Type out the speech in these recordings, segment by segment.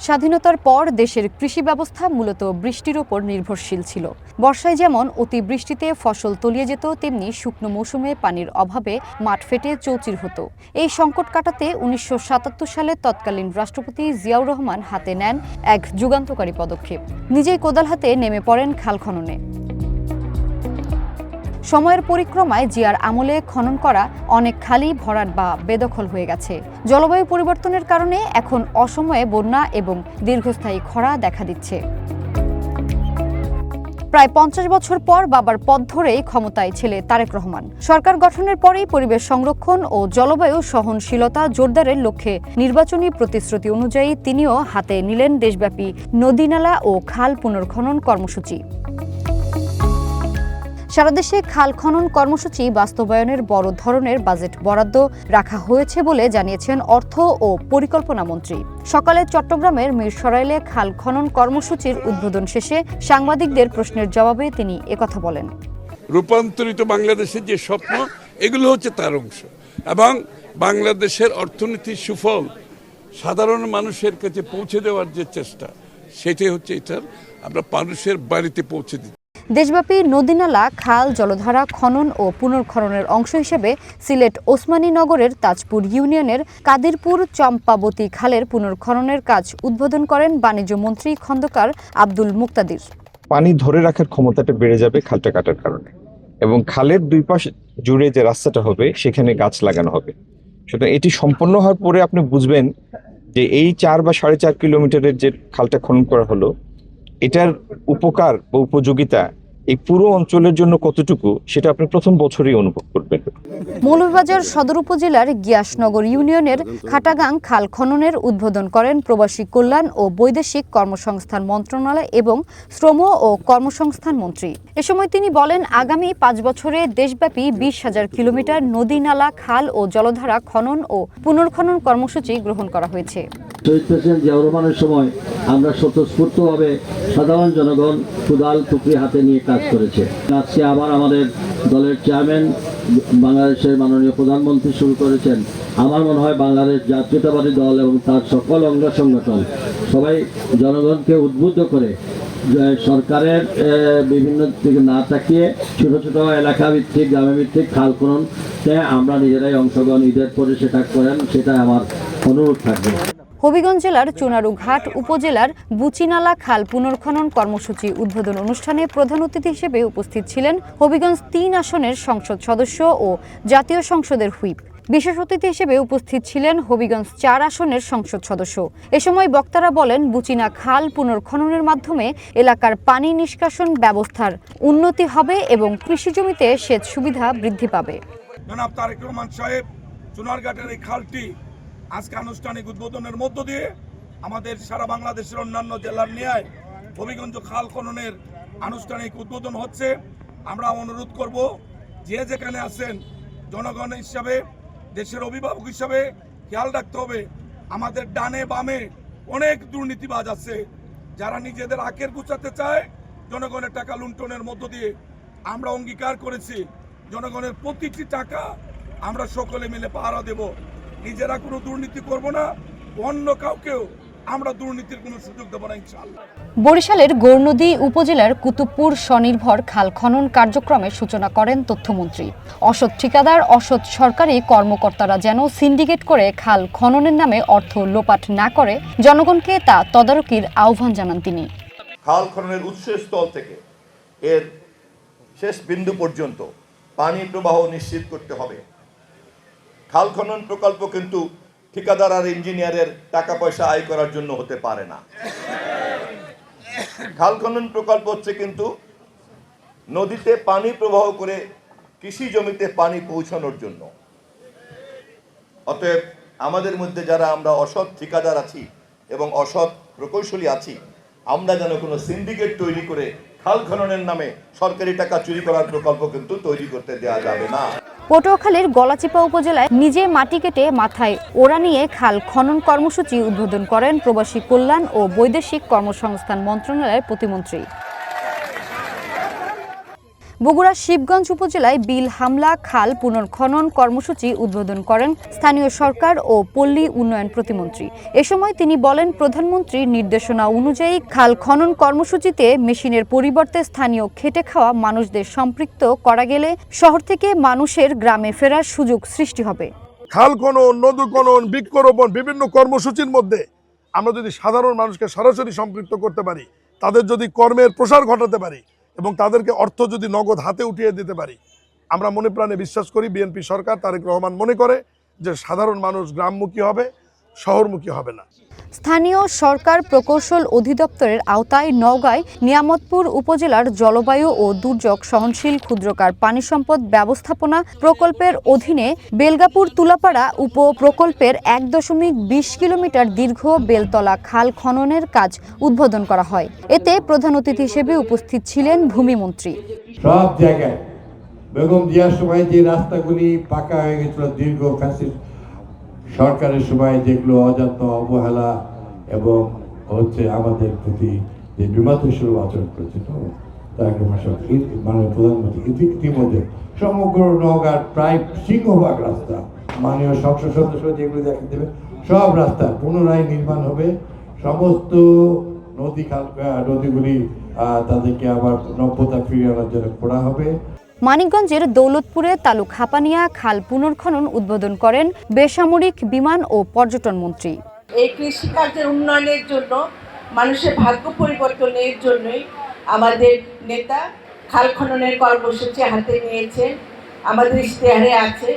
স্বাধীনতার পর দেশের কৃষি ব্যবস্থা মূলত বৃষ্টির ওপর নির্ভরশীল ছিল। বর্ষায় যেমন অতিবৃষ্টিতে ফসল তলিয়ে যেত, তেমনি শুকনো মৌসুমে পানির অভাবে মাঠ ফেটে চৌচির হতো। এই সংকট কাটাতে ১৯৭৭ সালে তৎকালীন রাষ্ট্রপতি জিয়াউর রহমান হাতে নেন এক যুগান্তকারী পদক্ষেপ। নিজেই কোদাল হাতে নেমে পড়েন খাল খননে। সময়ের পরিক্রমায় জিয়ার আমলে খনন করা অনেক খালই ভরাট বা বেদখল হয়ে গেছে। জলবায়ু পরিবর্তনের কারণে এখন অসময়ে বন্যা এবং দীর্ঘস্থায়ী খরা দেখা দিচ্ছে। প্রায় ৫০ বছর পর বাবার পথ ধরেই ক্ষমতায় ছেলে তারেক রহমান। সরকার গঠনের পরেই পরিবেশ সংরক্ষণ ও জলবায়ু সহনশীলতা জোরদারের লক্ষ্যে নির্বাচনী প্রতিশ্রুতি অনুযায়ী তিনিও হাতে নিলেন দেশব্যাপী নদী-নালা ও খাল পুনর্খনন কর্মসূচি। সারা দেশে খাল খনন কর্মসূচি বাস্তবায়নের বড় ধরনের বাজেট বরাদ্দ রাখা হয়েছে বলে জানিয়েছেন অর্থ ও পরিকল্পনা মন্ত্রী। সকালে চট্টগ্রামের মিরসরাইলে খাল খনন কর্মসূচির উদ্বোধন শেষে সাংবাদিকদের প্রশ্নের জবাবে তিনি একথা বলেন। রূপান্তরিত বাংলাদেশের যে স্বপ্ন, এগুলো হচ্ছে তার অংশ, এবং বাংলাদেশের অর্থনীতির সুফল সাধারণ মানুষের কাছে পৌঁছে দেওয়ার যে চেষ্টা, সেটাই হচ্ছে এটার আমরা মানুষের বাড়িতে পৌঁছে দিই। দেশব্যাপী নদীনালা, খাল, জলধারা খনন ও পুনর্খননের অংশ হিসেবে সিলেট ওসমানীনগরের তাজপুর ইউনিয়নের কাদিরপুর চম্পাবতী খালের পুনর্খননের কাজ উদ্বোধন করেন বাণিজ্য মন্ত্রী খন্দকার আব্দুল মুক্তাদির। পানি ধরে রাখার ক্ষমতাটা বেড়ে যাবে খালটা কাটার কারণে, এবং খালের দুই পাশ জুড়ে যে রাস্তাটা হবে সেখানে গাছ লাগানো হবে। সুতরাং এটি সম্পন্ন হওয়ার পরে আপনি বুঝবেন যে এই ৪ বা ৪.৫ কিলোমিটারের যে খালটা খনন করা হলো, এটার উপকার বা উপযোগিতা এই পুরো অঞ্চলের জন্য কতটুকু, সেটা আপনি প্রথম বছরই অনুভব করবেন। মৌলভীবাজার সদর উপজেলার গিয়াসনগর ইউনিয়নের খাটাগাং খাল খননের উদ্বোধন করেন প্রবাসী কল্যাণ ও বৈদেশিক কর্মসংস্থান মন্ত্রণালয় এবং শ্রম ও কর্মসংস্থান মন্ত্রী। এ সময় তিনি বলেন, আগামী ৫ বছরে দেশব্যাপী ২০,০০০ কিলোমিটার নদী, নালা, খাল ও জলধারা খনন ও পুনর্খনন কর্মসূচি গ্রহণ করা হয়েছে। শহীদ প্রেসিডেন্ট জিয়াউর রহমানের সময় আমরা স্বতঃস্ফূর্তভাবে সাধারণ জনগণ কোদাল টুকরি হাতে নিয়ে কাজ করেছে। আজকে আবার আমাদের দলের চেয়ারম্যান বাংলাদেশের মাননীয় প্রধানমন্ত্রী শুরু করেছেন। আমার মনে হয় বাংলাদেশ জাতীয়তাবাদী দল এবং তার সকল অঙ্গ সংগঠন সবাই জনগণকে উদ্বুদ্ধ করে সরকারের বিভিন্ন দিকে না তাকিয়ে ছোট ছোট এলাকা ভিত্তিক, গ্রামে ভিত্তিক খাল খননে আমরা নিজেরাই অংশগ্রহণ ঈদের পরে সেটা করেন, সেটা আমার অনুরোধ থাকবে। হবিগঞ্জ জেলার চুনারুঘাট উপজেলার বুচিনালা খাল পুনর্খনন কর্মসূচি উদ্বোধন অনুষ্ঠানে প্রধান অতিথি হিসেবে উপস্থিত ছিলেন হবিগঞ্জ ৩ আসনের সংসদ সদস্য ও জাতীয় সংসদের হুইপ। বিশেষ অতিথি হিসেবে উপস্থিত ছিলেন হবিগঞ্জ ৪ আসনের সংসদ সদস্য। এ সময় বক্তারা বলেন, বুচিনা খাল পুনর্খননের মাধ্যমে এলাকার পানি নিষ্কাশন ব্যবস্থার উন্নতি হবে এবং কৃষি জমিতে সেচ সুবিধা বৃদ্ধি পাবে। জনাব তারেক রহমান সাহেব চুনারঘাটের এই খালটি আজকে আনুষ্ঠানিক উদ্বোধনের মধ্য দিয়ে আমাদের সারা বাংলাদেশের অন্যান্য জেলার ন্যায় হবিগঞ্জ খাল খননের আনুষ্ঠানিক উদ্বোধন হচ্ছে। আমরা অনুরোধ করব, যে যেখানে আছেন জনগণ হিসাবে, দেশের অভিভাবক হিসাবে খেয়াল রাখতে হবে, আমাদের ডানে বামে অনেক দুর্নীতিবাজ আছে যারা নিজেদের আখের গুছাতে চায় জনগণের টাকা লুণ্ঠনের মধ্য দিয়ে। আমরা অঙ্গীকার করেছি জনগণের প্রতিটি টাকা আমরা সকলে মিলে পাহারা দেব। নিজেরা কোনো দুর্নীতি করব না, অন্য কাউকেও আমরা দুর্নীতির কোনো সুযোগ দেব না ইনশাআল্লাহ। বরিশালের গৌরনদী উপজেলার কুতুবপুর স্বনির্ভর খাল খনন কার্যক্রমের সূচনা করেন তথ্যমন্ত্রী। অসৎ ঠিকাদার, অসৎ সরকারি কর্মকর্তারা যেন সিন্ডিকেট করে খাল খননের নামে অর্থ লোপাট না করে, জনগণকে তা তদারকির আহ্বান জানান তিনি। খাল খননের উৎসস্থল থেকে এর শেষ বিন্দু পর্যন্ত পানি প্রবাহ নিশ্চিত করতে হবে। খাল খনন প্রকল্প কিন্তু ঠিকাদার আর ইঞ্জিনিয়ারের টাকা পয়সা আয় করার জন্য হতে পারে না। খাল খনন প্রকল্প হচ্ছে কিন্তু নদীতে পানি প্রবাহ করে কৃষি জমিতে পানি পৌঁছানোর জন্য। অতএব আমাদের মধ্যে যারা আমরা অসৎ ঠিকাদার আছি এবং অসৎ প্রকৌশলী আছি, আমরা যেন কোনো সিন্ডিকেট তৈরি করে খাল খননের নামে সরকারি টাকা চুরি করার প্রকল্প কিন্তু তৈরি করতে দেওয়া যাবে না। পটুয়াখালীর গলাচিপা উপজেলায় নিজে মাটি কেটে মাথায় ওড়া নিয়ে খাল খনন কর্মসূচি উদ্বোধন করেন প্রবাসী কল্যাণ ও বৈদেশিক কর্মসংস্থান মন্ত্রণালয়ের প্রতিমন্ত্রী। বগুড়া শিবগঞ্জ উপজেলায় বিল হামলা খাল পুনর্খনন কর্মসূচি উদ্বোধন করেন স্থানীয় সরকার ও পল্লী উন্নয়ন প্রতিমন্ত্রী। এ সময় তিনি বলেন, প্রধানমন্ত্রীর নির্দেশনা অনুযায়ী খাল খনন কর্মসূচিতে মেশিনের পরিবর্তে স্থানীয় খেটে খাওয়া মানুষদের সম্পৃক্ত করা গেলে শহর থেকে মানুষের গ্রামে ফেরার সুযোগ সৃষ্টি হবে। খাল খনন, নদী খনন, বৃক্ষরোপণ বিভিন্ন কর্মসূচির মধ্যে আমরা যদি সাধারণ মানুষকে সরাসরি সম্পৃক্ত করতে পারি, তাদের যদি কর্মের প্রসার ঘটাতে পারি এবং তাদেরকে অর্থ যদি নগদ হাতে উঠিয়ে দিতে পারি, আমরা মনে প্রাণে বিশ্বাস করি বিএনপি সরকার তারেক রহমান মনে করে যে সাধারণ মানুষ গ্রামমুখী হবে, শহরমুখী হবে না। স্থানীয় সরকার প্রকৌশল অধিদপ্তরের আওতায় নওগাঁয় নিয়ামতপুর উপজেলার জলবায়ু ও দুর্যোগ সহনশীল ক্ষুদ্রকার পানি সম্পদ ব্যবস্থাপনা প্রকল্পের অধীনে বেলগাপুর তুলাপাড়া উপ প্রকল্পের 1.20 কিলোমিটার দীর্ঘ বেলতলা খাল খননের কাজ উদ্বোধন করা হয়। এতে প্রধান অতিথি হিসেবে উপস্থিত ছিলেন ভূমিমন্ত্রী। সব জায়গায় বেগম জিয়ার সময় যে রাস্তাগুলি পাকা হয়ে গেছিল দীর্ঘ ফ্যাসিস্ট সরকারের সময়, যেগুলো অযত্ন অবহেলা এবং আমাদের প্রতি যে বিমাতস্বরূপ আচরণ করেছিল, মাননীয় প্রধানমন্ত্রী ইতিমধ্যে সমগ্র নওগাঁর প্রায় সিংহভাগ রাস্তা মাননীয় সংসদ সদস্য যেগুলো দেখা দেবে সব রাস্তা পুনরায় নির্মাণ হবে। সমস্ত নদীগুলি তাদেরকে আবার নব্যতা ফিরিয়ে আনার জন্য করা হবে। মানিকগঞ্জের দৌলতপুরে তালুক হাপানিয়া খাল পুনর্খনন উদ্বোধন করেন বেসামরিক বিমান ও পর্যটন মন্ত্রী। এই কৃষিকার্যের উন্নয়নের জন্য, মানুষের ভাগ্য পরিবর্তনের জন্যই আমাদের নেতা খাল খননের কর্মসূচি হাতে নিয়েছেন। আমাদের ইশতেহারে আছে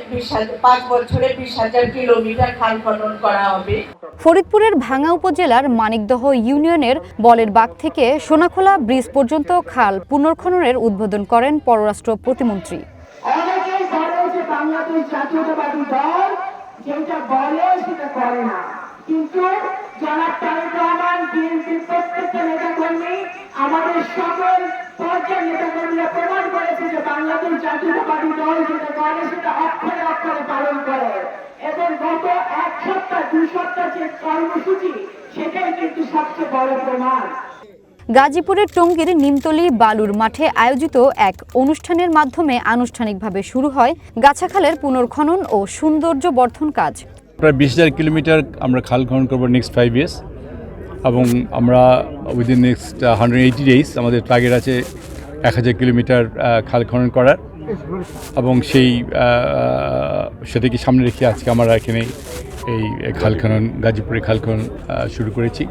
5 বছরে 20,000 কিলোমিটার খাল খনন করা হবে। ফরিদপুরের ভাঙ্গা উপজেলার মানিকদহ ইউনিয়নের বলের বাগ থেকে সোনাখোলা ব্রিজ পর্যন্ত খাল পুনর্খননের উদ্বোধন করেন পররাষ্ট্র প্রতিমন্ত্রী। অনেকেই বলে যে বাংলাদেশ জাতীয়তাবাদী দল যেটা বলে সেটা করে না, কিন্তু জনাব তারেক রহমান, বিএনপির প্রত্যেকটা নেতাকর্মী, আমাদের সকল পর্যায়ের নেতাকর্মীরা প্রমাণ করেছে যে বাংলাদেশ জাতীয়তাবাদী দল যেটা করে সেটা অক্ষরে অক্ষরে পালন করে, এবং গত 1 সপ্তাহ 2 সপ্তাহ যে কর্মসূচি সেটাই কিন্তু সবচেয়ে বড় প্রমাণ। গাজীপুরের টঙ্গীর নিমতলী বালুর মাঠে আয়োজিত এক অনুষ্ঠানের মাধ্যমে আনুষ্ঠানিকভাবে শুরু হয় গাছাখালের পুনর্খনন ও সৌন্দর্য বর্ধন কাজ। প্রায় 20,000 কিলোমিটার আমরা খাল খনন করবো নেক্সট 5 years, এবং আমরা উইদিন নেক্সট 180 days আমাদের টার্গেট আছে 1000 কিলোমিটার খাল খনন করার, এবং সেটাকে সামনে রেখে আজকে আমরা এখানে এই খাল খনন, গাজীপুরে খাল খনন শুরু করেছি।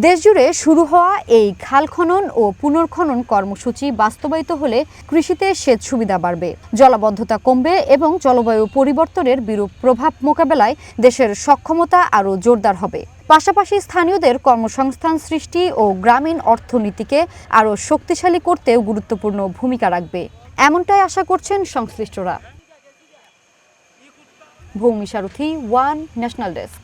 দেশজুড়ে শুরু হওয়া এই খাল খনন ও পুনর্খনন কর্মসূচি বাস্তবায়িত হলে কৃষিতে সেচ সুবিধা বাড়বে, জলাবদ্ধতা কমবে এবং জলবায়ু পরিবর্তনের বিরূপ প্রভাব মোকাবেলায় দেশের সক্ষমতা আরও জোরদার হবে। পাশাপাশি স্থানীয়দের কর্মসংস্থান সৃষ্টি ও গ্রামীণ অর্থনীতিকে আরও শক্তিশালী করতেও গুরুত্বপূর্ণ ভূমিকা রাখবে, এমনটাই আশা করছেন সংশ্লিষ্টরা। ভূমি সারথী, ওয়ান ন্যাশনাল ডেস্ক।